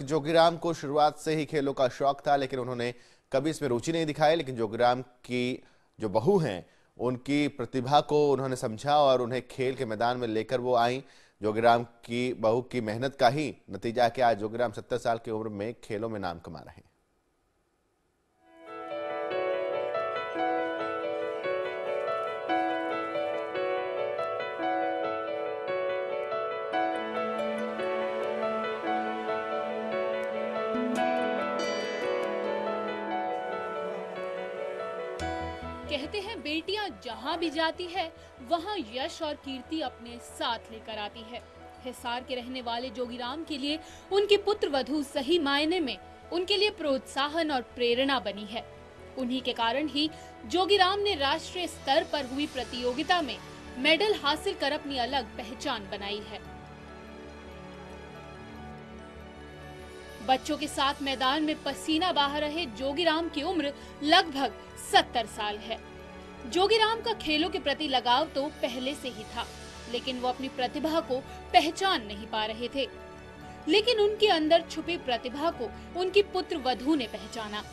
जोगीराम को शुरुआत से ही खेलों का शौक था, लेकिन उन्होंने कभी इसमें रुचि नहीं दिखाई। लेकिन जोगीराम की जो बहू हैं, उनकी प्रतिभा को उन्होंने समझा और उन्हें खेल के मैदान में लेकर वो आई। जोगीराम की बहू की मेहनत का ही नतीजा है कि आज जोगीराम 70 साल की उम्र में खेलों में नाम कमा रहे हैं। कहते हैं बेटियां जहां भी जाती है वहां यश और कीर्ति अपने साथ लेकर आती है। हिसार के रहने वाले जोगीराम के लिए उनकी पुत्र वधू सही मायने में उनके लिए प्रोत्साहन और प्रेरणा बनी है। उन्हीं के कारण ही जोगीराम ने राष्ट्रीय स्तर पर हुई प्रतियोगिता में मेडल हासिल कर अपनी अलग पहचान बनाई है। बच्चों के साथ मैदान में पसीना बहा रहे जोगीराम की उम्र लगभग 70 साल है। जोगीराम का खेलों के प्रति लगाव तो पहले से ही था, लेकिन वो अपनी प्रतिभा को पहचान नहीं पा रहे थे। लेकिन उनके अंदर छुपी प्रतिभा को उनकी पुत्र वधू ने पहचाना।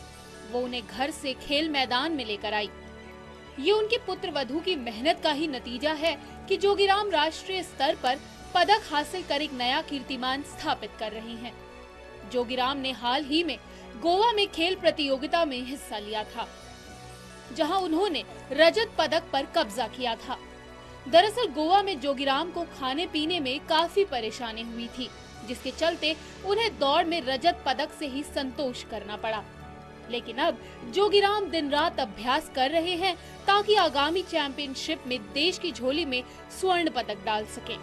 वो उन्हें घर से खेल मैदान में लेकर आई। ये उनके पुत्र वधू की मेहनत का ही नतीजा है कि जोगीराम राष्ट्रीय स्तर पर पदक हासिल कर एक नया कीर्तिमान स्थापित कर रहे हैं। जोगीराम ने हाल ही में गोवा में खेल प्रतियोगिता में हिस्सा लिया था, जहां उन्होंने रजत पदक पर कब्जा किया था। दरअसल गोवा में जोगीराम को खाने पीने में काफी परेशानी हुई थी, जिसके चलते उन्हें दौड़ में रजत पदक से ही संतोष करना पड़ा। लेकिन अब जोगीराम दिन रात अभ्यास कर रहे हैं ताकि आगामी चैंपियनशिप में देश की झोली में स्वर्ण पदक डाल सकें।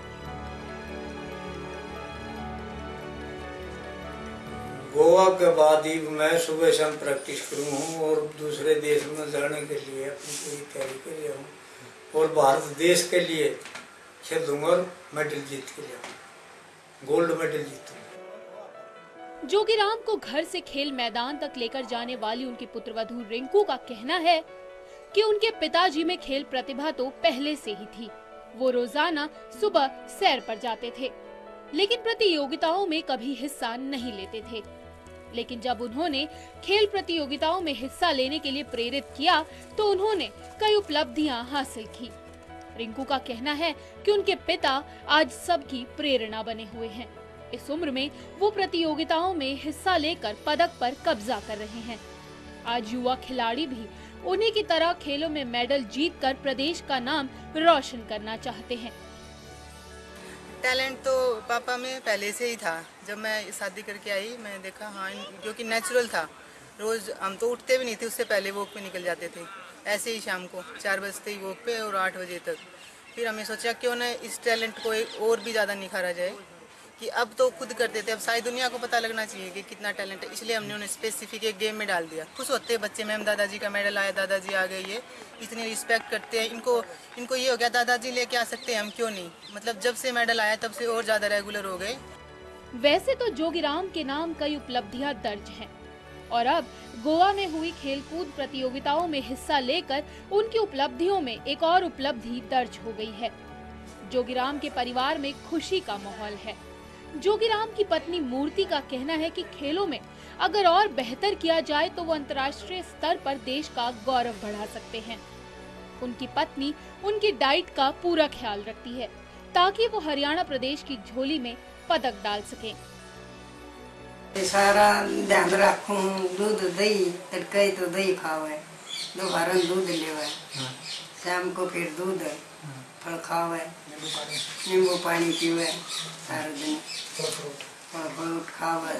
गोवा के बाद ही मैं सुबह शाम प्रैक्टिस करूँ और दूसरे देश में जाने के लिए अपनी पूरी तैयारी कर रहा हूँ और भारत देश के लिए खेलूंगा और मेडल जीत के लिए गोल्ड मेडल जीतूंगा। जोगीराम को घर से खेल मैदान तक लेकर जाने वाली उनकी पुत्रवधू रिंकू का कहना है कि उनके पिताजी में खेल प्रतिभा तो पहले से ही थी। वो रोजाना सुबह सैर पर जाते थे, लेकिन प्रतियोगिताओं में कभी हिस्सा नहीं लेते थे। लेकिन जब उन्होंने खेल प्रतियोगिताओं में हिस्सा लेने के लिए प्रेरित किया तो उन्होंने कई उपलब्धियां हासिल की। रिंकू का कहना है कि उनके पिता आज सबकी प्रेरणा बने हुए हैं। इस उम्र में वो प्रतियोगिताओं में हिस्सा लेकर पदक पर कब्जा कर रहे हैं। आज युवा खिलाड़ी भी उन्हीं की तरह खेलों में मेडल जीतकर प्रदेश का नाम रोशन करना चाहते हैं। टैलेंट तो पापा में पहले से ही था। जब मैं शादी करके आई मैंने देखा हाँ, क्योंकि नेचुरल था। रोज हम तो उठते भी नहीं थे, उससे पहले वॉक पे निकल जाते थे। ऐसे ही शाम को 4 बजते ही वॉक पे और 8 बजे तक। फिर हमने सोचा क्यों ना इस टैलेंट को और भी ज़्यादा निखारा जाए, कि अब तो खुद करते थे, अब सारी दुनिया को पता लगना चाहिए कि कितना टैलेंट है। इसलिए हमने उन्हें स्पेसिफिक एक गेम में डाल दिया। खुश होते हैं बच्चे, मैम दादाजी का मेडल आया, दादाजी आ गए, ये इतनी रिस्पेक्ट करते हैं। इनको ये हो गया दादाजी लेके आ सकते हैं, हम क्यों नहीं। मतलब जब से मेडल आया तब से और ज़्यादा रेगुलर हो गए। वैसे तो जोगीराम के नाम कई उपलब्धियां दर्ज हैं और अब गोवा में हुई खेलकूद प्रतियोगिताओं में हिस्सा लेकर उनकी उपलब्धियों में एक और उपलब्धि दर्ज हो गई है। जोगीराम के परिवार में खुशी का माहौल है। जोगीराम की पत्नी मूर्ति का कहना है कि खेलों में अगर और बेहतर किया जाए तो वो अंतर्राष्ट्रीय स्तर पर देश का गौरव बढ़ा सकते हैं। उनकी पत्नी उनकी डाइट का पूरा ख्याल रखती है ताकि वो हरियाणा प्रदेश की झोली में पदक डाल सकें। सारा ध्यान रखूं, दूध दही तड़के तो दही खावे, दोपहर दूध लेवे, शाम को फिर दूध फल खावे, नींबू पानी पीवे, सारा दिन फल फ्रूट खावे।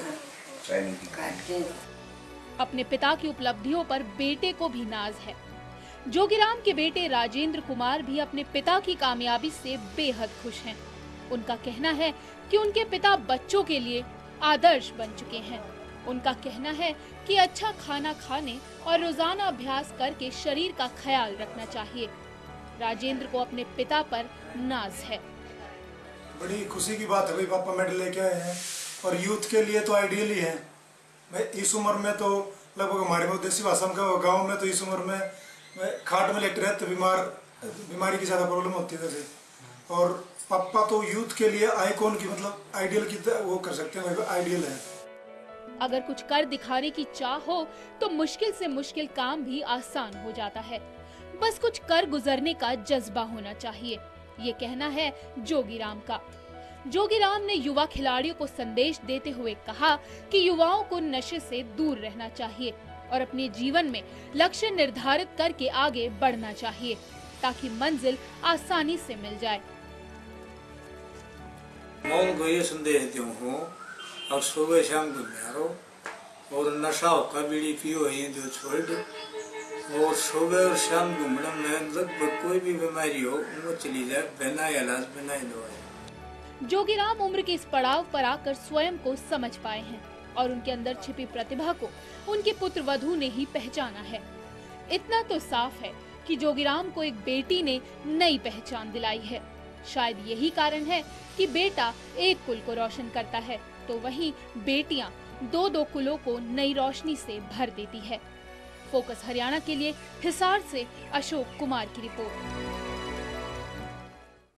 अपने पिता की उपलब्धियों पर बेटे को भी नाज है। जोगीराम के बेटे राजेंद्र कुमार भी अपने पिता की कामयाबी से बेहद खुश हैं। उनका कहना है कि उनके पिता बच्चों के लिए आदर्श बन चुके हैं। उनका कहना है कि अच्छा खाना खाने और रोजाना अभ्यास करके शरीर का ख्याल रखना चाहिए। राजेंद्र को अपने पिता पर नाज है। बड़ी खुशी की बात है भाई, पापा मेडल लेके आए हैं और यूथ के लिए तो आइडियल ही है भाई। इस उम्र में तो लगभग हमारे में देसी भाषा में गाँव में तो इस उम्र में खाट में लेटे रहते, बीमारी की ज़्यादा प्रॉब्लम होती है जैसे। और पापा तो यूथ के लिए आइकॉन की मतलब आइडियल की वो कर सकते हैं, आइडियल है। अगर कुछ कर दिखाने की चाह हो तो मुश्किल से मुश्किल काम भी आसान हो जाता है। बस कुछ कर गुजरने का जज्बा होना चाहिए, ये कहना है जोगीराम का। जोगीराम ने युवा खिलाड़ियों को संदेश देते हुए कहा कि युवाओं को नशे से दूर रहना चाहिए और अपने जीवन में लक्ष्य निर्धारित करके आगे बढ़ना चाहिए ताकि मंजिल आसानी से मिल जाए। मैं उनको ये संदेश दूं हूँ, अब सुबह शाम घूमने रहो और नशा का बीड़ी पियो ये जो छोड़ दो, और सुबह और शाम घूमने में लगभग कोई भी बीमारी हो वो चली जाए बिना इलाज बिना दवाई। जोगीराम उम्र के इस पड़ाव पर आकर स्वयं को समझ पाए हैं और उनके अंदर छिपी प्रतिभा को उनके पुत्र वधू ने ही पहचाना है। इतना तो साफ है कि जोगीराम को एक बेटी ने नई पहचान दिलाई है। शायद यही कारण है कि बेटा एक कुल को रोशन करता है तो वहीं बेटियां दो दो कुलों को नई रोशनी से भर देती है। फोकस हरियाणा के लिए हिसार से अशोक कुमार की रिपोर्ट।